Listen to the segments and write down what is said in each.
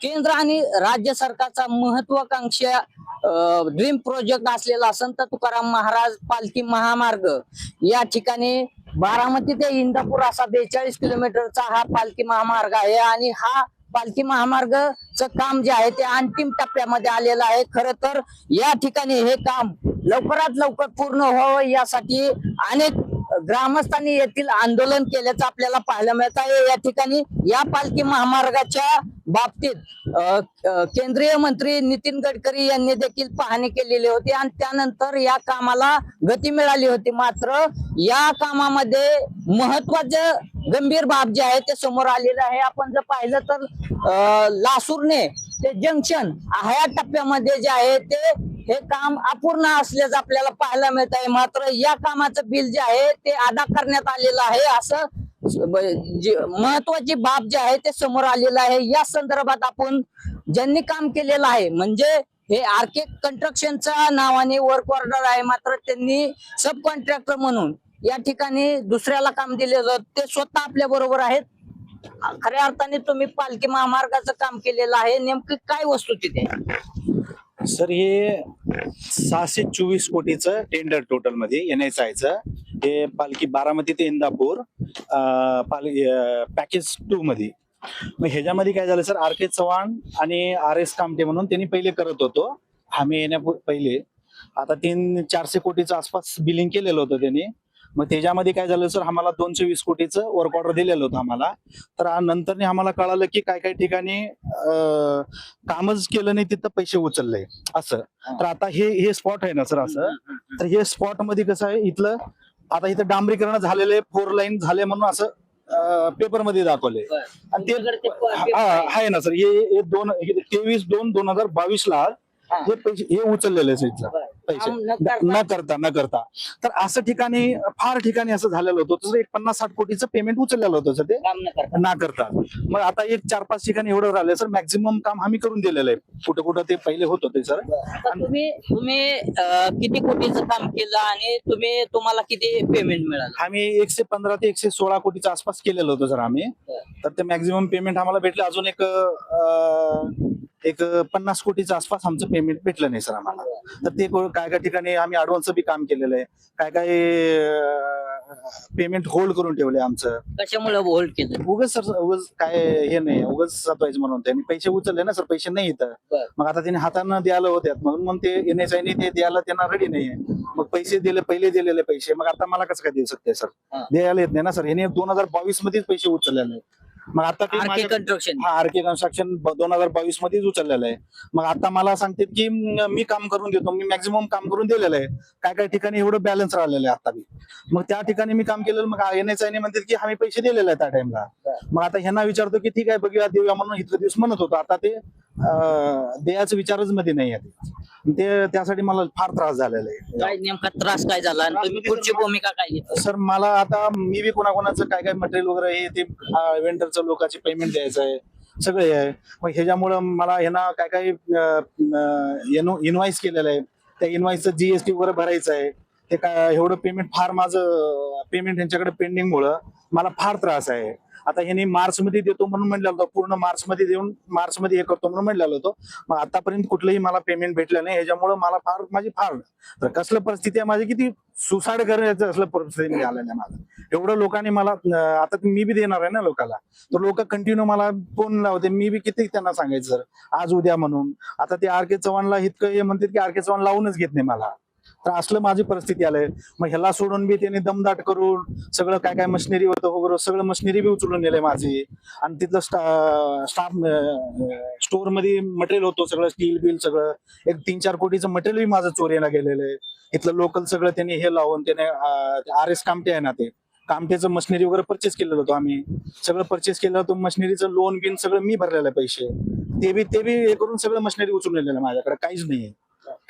केंद्र आणि राज्य सरकारचा महत्वाकांक्षी ड्रीम प्रोजेक्ट असलेला संत तुकाराम महाराज पालखी महामार्ग या ठिकाणी बारामती ते इंदापूर असा 42 किलोमीटरचा हा पालखी महामार्ग आहे आणि हा पालखी महामार्गचं काम जे आहे ते अंतिम टप्प्यामध्ये आलेलं आहे। खरं तर या ठिकाणी हे काम लवकरात लवकर पूर्ण व्हावं यासाठी अनेक ग्रामस्थांनी येथील आंदोलन केल्याचं आपल्याला पाहायला मिळत आहे। या ठिकाणी या पालखी महामार्गाच्या बाबतीत केंद्रीय मंत्री नितीन गडकरी यांनी देखील पाहणी केलेली होती आणि त्यानंतर या कामाला गती मिळाली होती। मात्र या कामामध्ये महत्वाचं गंभीर बाब जे आहे ते समोर आलेलं आहे। आपण जर पाहिलं तर लासूरने ते जंक्शन ह्या टप्प्यामध्ये जे आहे ते हे काम अपूर्ण असल्याचं आपल्याला पाहायला मिळत आहे। मात्र या कामाचं बिल जे आहे ते अदा करण्यात आलेलं आहे असं महत्वाची बाब जे आहे ते समोर आलेलं आहे। या संदर्भात आपण ज्यांनी काम केलेलं आहे म्हणजे हे आरके कंस्ट्रक्शनच्या नावाने वर्क ऑर्डर आहे, मात्र त्यांनी सब कॉन्ट्रॅक्टर म्हणून या ठिकाणी दुसऱ्याला काम दिलेलं ते स्वतः आपल्या बरोबर आहेत। खऱ्या अर्थाने तुम्ही पालखी महामार्गाचं काम केलेलं आहे, नेमकं काय वस्तुस्थिती आहे? सर हे 624 कोटीचं टेंडर टोटल मध्ये NHAIचं हे पालखी बारामती ते इंदापूर पॅकेज 2 मध्ये। मग ह्याच्यामध्ये काय झालं सर, RK चव्हाण आणि RS कामटे म्हणून त्यांनी पहिले करत होतो, आम्ही येण्या पहिले आता 400 कोटीच्या आसपास बिलिंग केलेलं होतं त्यांनी। मग त्याच्यामध्ये काय झालं सर, आम्हाला 220 कोटीचं वर्क ऑर्डर दिलेलं होतं आम्हाला। तर नंतर आम्हाला कळालं की काय काय ठिकाणी कामच केलं नाही, तिथं पैसे उचलले असं। तर आता हे स्पॉट आहे ना सर असं, तर हे स्पॉट मध्ये कसं आहे, इथलं आता इथं डांबरीकरण झालेलं आहे, 4 लाईन झाले म्हणून असं पेपर मध्ये दाखवले आणि ते आहे ना सर, हे 23/2/2022 ला हे पैसे हे उचललेले पैसे न करता तर असं ठिकाणी फार ठिकाणी असं झालेलं होतं। तसं 50-60 कोटीचं पेमेंट उचललेलं होतं सर, ते ना करता। मग आता 4-5 ठिकाणी एवढं राहिलं सर, मॅक्झिमम काम आम्ही करून दिलेलं आहे। कुठं कुठं ते पहिले होत होते सर। तुम्ही किती कोटीचं काम केलं आणि तुम्हाला किती पेमेंट मिळालं? आम्ही 115 ते 116 कोटीच्या आसपास केलेलं होतं सर आम्ही। तर ते मॅक्झिमम पेमेंट आम्हाला भेटलं, अजून एक 50 कोटीच्या आसपास आमचं पेमेंट भेटलं नाही सर आम्हाला। तर ते काय काय ठिकाणी आम्ही ऍडव्हान्स बी काम केलेलं आहे, काय काय पेमेंट होल्ड करून ठेवले आमचं। कशामुळे होल्ड केलं? उगाच सर, उगाच काय हे नाही, उगाच सतवायचं म्हणून त्यांनी पैसे उचलले ना सर, पैसे नाही येतं। मग आता त्यांनी हातानं द्यायला होत्या म्हणून मग ते NHAIने ते द्यायला त्यांना रेडी नाहीये। मग पैसे दिले, पहिले दिलेले पैसे मग आता मला कसं काय देऊ शकते सर, द्यायला येत नाही ना सर। ह्याने 2022 मध्येच पैसे उचललेले। मग आता RK कंस्ट्रक्शन RK कंस्ट्रक्शन 2022 मध्येच उचललेलं आहे। मग आता मला सांगते की मी काम करून देतो, मी मॅक्झिमम काम करून दिलेलं आहे, काय काय ठिकाणी एवढं बॅलन्स राहिलेलं आहे आता बी। मग त्या ठिकाणी मी काम केलेलं, मग NHAIने म्हणतात की आम्ही पैसे दिलेले आहेत त्या टाइमला। मग आता ह्यांना विचारतो की ठीक आहे बघूया देऊया म्हणून इतके दिवस म्हणत होतो, आता ते द्यायचं विचारच मध्ये नाही आहे ते। त्यासाठी मला फार त्रास झालेला आहे। काय नेमका त्रास काय झाला आणि तुम्ही पुढची भूमिका काय घेतली? सर मला आता मी बी कोणाकोणाचं काय काय मटेरियल वगैरे हे ते वेंडरचं लोकांचे पेमेंट द्यायचं आहे, सगळे आहे। मग ह्याच्यामुळं मला ह्यांना काय काय इनवाइस केलेलं आहे, त्या इनवाइसचं GST वगैरे भरायचं आहे। ते काय एवढं पेमेंट फार माझं पेमेंट यांच्याकडे पेंडिंग मुळे मला फार त्रास आहे। आता ह्यांनी मार्च मध्ये देतो म्हणून म्हणलं होतं, पूर्ण मार्च मध्ये देऊन मार्च मध्ये हे करतो म्हणून म्हणलेलं होतं। मग आतापर्यंत कुठलंही मला पेमेंट भेटलं नाही, ह्याच्यामुळे मला माझी फार कसलं परिस्थिती आहे माझी, किती सुसाईड करायचं असलं परिस्थिती आलं नाही माझं। एवढं लोकांनी मला, आता मी बी देणार आहे ना लोकांना, तर लोक कंटिन्यू मला फोन लावते, मी बी किती त्यांना सांगायचं सर आज उद्या म्हणून। आता ते RK चव्हाणला इतकं हे म्हणतात की RK चव्हाण लावूनच घेत नाही मला, तर असलं माझी परिस्थिती आलंय। मग ह्याला सोडून बी त्यांनी दमदाट करून सगळं काय काय मशिनरी होतं वगैरे सगळं मशिनरी बी उचलून नेलंय माझी। आणि तिथलं स्टाफ स्टोअर मध्ये मटेरियल होतं सगळं, स्टील बिल सगळं, एक 3-4 कोटीचं मटेरियल बी माझं चोरीला गेलेलं आहे। इथलं लोकल सगळं त्यांनी हे लावून, त्याने RS कामटे आहे ना, ते कामटेचं मशिनरी वगैरे परचेस केलेलं होतं आम्ही, सगळं परचेस केलं होतं। मशिनरीचं लोन बिन सगळं मी भरलेलं आहे पैसे, ते बी हे करून सगळं मशिनरी उचलून नेलेलं माझ्याकडे काहीच नाहीये।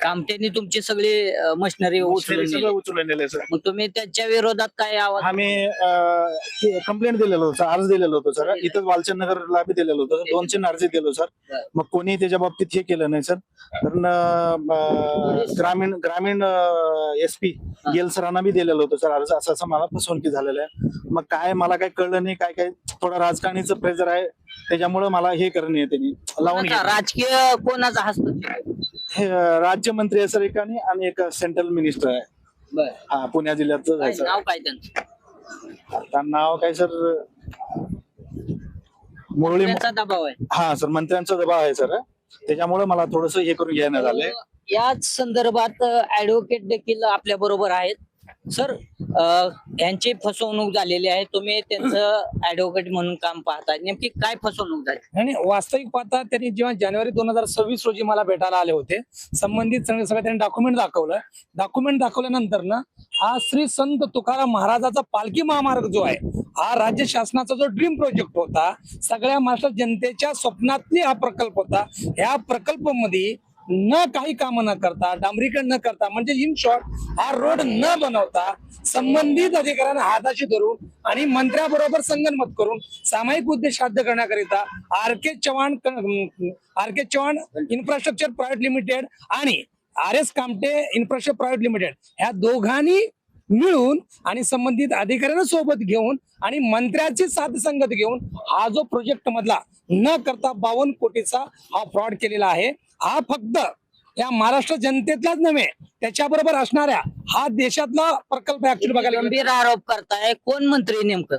कामट्याने तुमची सगळी मशिनरी उचलून सगळं नेली. उचलून नेलंय सर. मग तुम्ही त्याच्या विरोधात काय आवाज? आम्ही कंप्लेंट दिलेलो होतो, अर्ज दिलेलो होतो सर. इथं वालचंद नगरला बी दिलेलो होतो, 2 अर्ज दिलो सर. मग कोणी त्याच्या बाबतीत हे केलं नाही सर. कारण ग्रामीण ग्रामीण SP गेल सरांना बी दिलेलं होतं सर अर्ज. असं असं मला फसवणुकी झालेलं आहे. मग काय मला काय कळलं नाही, काय काय थोडं राजकारणीचं प्रेशर आहे, त्याच्यामुळे मला हे करणं आहे, त्यांनी लावून कोणाचा घेतलं. राजकीय कोणाचा हस्तक्षेप आहे? हे राज्यमंत्री आहे सर एकाने, आणि एक सेंट्रल मिनिस्टर आहे. बरं. हा, पुण्या जिल्ह्याचं काय आहे सर. नाव काय त्यांचं? आता नाव काय सर, मुरळी. त्यांचा दबाव आहे. हा सर, मंत्र्यांचा दबाव आहे सर. त्याच्यामुळे मला थोडस हे करून घेण्यात आलंय. याच संदर्भात ऍडव्होकेट देखील आपल्या बरोबर आहेत. सर, यांची फसवणूक झालेली आहे, तुम्ही त्यांचं ऍडव्होकेट म्हणून काम पाहताय, नेमकी काय फसवणूक झाली? आणि वास्तविक पाहता त्यांनी जेव्हा जानेवारी 2026 रोजी मला भेटायला आले होते, संबंधित सगळं त्यांनी डॉक्युमेंट दाखवलं. डॉक्युमेंट दाखवल्यानंतर ना, हा श्री संत तुकाराम महाराजाचा पालखी महामार्ग जो आहे, हा राज्य शासनाचा जो ड्रीम प्रोजेक्ट होता, सगळ्या महाराष्ट्र जनतेच्या स्वप्नातली हा प्रकल्प होता. ह्या प्रकल्पामध्ये न काही काम न करता, डांबरीकरण न करता, म्हणजे इन शॉर्ट हा रोड न बनवता, संबंधित अधिकाऱ्यांना हाताशी धरून आणि मंत्र्याबरोबर संगनमत करून सामायिक उद्देश साध्य करण्याकरिता आर के चव्हाण इन्फ्रास्ट्रक्चर प्रायव्हेट लिमिटेड आणि RS Kamte infrastructure private limited ह्या दोघांनी मिळून आणि संबंधित अधिकाऱ्यांना सोबत घेऊन आणि मंत्र्याची साथ संगत घेऊन हा जो प्रोजेक्ट मधला न करता 52 कोटीचा हा फ्रॉड केलेला आहे. हा फक्त या महाराष्ट्र जनतेतलाच नव्हे, त्याच्याबरोबर असणाऱ्या हा देशातला प्रकल्प ऍक्च्युअली बघायला गेलं. गंभीर आरोप करताय. कोण मंत्री नेमकं?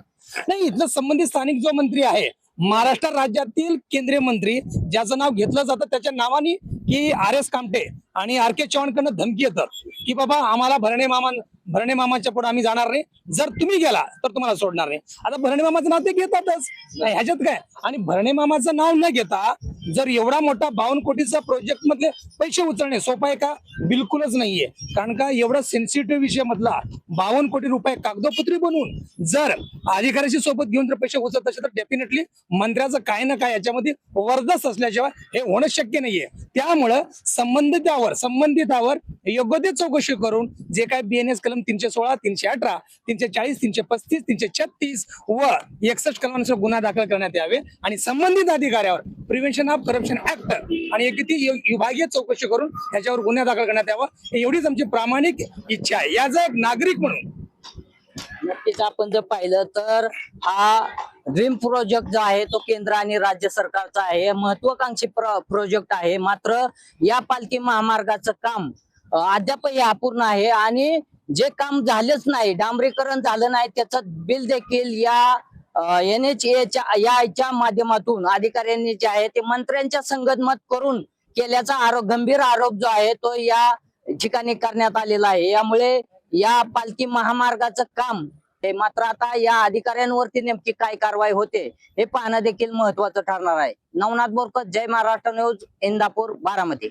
नाही, इथलं संबंधित स्थानिक जो मंत्री आहे, महाराष्ट्र राज्यातील केंद्रीय मंत्री, ज्याचं नाव घेतलं जातं त्याच्या नावाने की RS कामटे आणि RK चव्हाणकडनं धमकी येतात की बाबा आम्हाला भरणे मामाच्या पुढे आम्ही जाणार नाही, जर तुम्ही गेला तर तुम्हाला सोडणार नाही. आता भरणे मामाचं नाव ते घेतातच, ह्याच्यात काय. आणि भरणे मामाचं नाव न घेता जर एवढा मोठा 52 कोटीचा प्रोजेक्ट मधले पैसे उचलणे सोपं आहे का? बिलकुलच नाहीये. कारण का एवढा सेन्सिटिव्ह विषय मधला 52 कोटी रुपये कागदोपत्री बनवून जर अधिकाऱ्याशी सोबत घेऊन जर पैसे उचलत असेल तर डेफिनेटली मंत्र्याचं काय ना काय याच्यामध्ये वर्दस असल्याशिवाय हे होणं शक्य नाहीये. त्यामुळं संबंधितावर योग्य ते चौकशी करून जे काय BNS कलम 316, 318, 340, 335, 336 व 61 कलमानुसार गुन्हा दाखल करण्यात यावे आणि संबंधित अधिकाऱ्यावर प्रिव्हेन्शन ऑफ करप्शन ऍक्ट आणि एक ती विभागीय चौकशी करून याच्यावर गुन्हा दाखल करण्यात यावा, एवढीच आमची प्रामाणिक इच्छा आहे. याचा एक नागरिक म्हणून नक्कीच आपण जर पाहिलं तर हा ड्रीम प्रोजेक्ट जो आहे तो केंद्र आणि राज्य सरकारचा आहे, महत्वाकांक्षी प्रोजेक्ट आहे. मात्र या पालखी महामार्गाचं काम अद्यापही अपूर्ण आहे आणि जे काम झालंच नाही, डांबरीकरण झालं नाही, त्याचं बिल देखील या NHAच्या याच्या माध्यमातून अधिकाऱ्यांनी जे आहे ते मंत्र्यांच्या संगनमत करून केल्याचा गंभीर आरोप जो आहे तो या ठिकाणी करण्यात आलेला आहे. यामुळे या पालखी महामार्गाचं काम हे, मात्र आता या अधिकाऱ्यांवरती नेमकी काय कारवाई होते हे पाहणं देखील महत्वाचं ठरणार आहे. नवनाथ बोरकर, जय महाराष्ट्र न्यूज, इंदापूर, बारामती.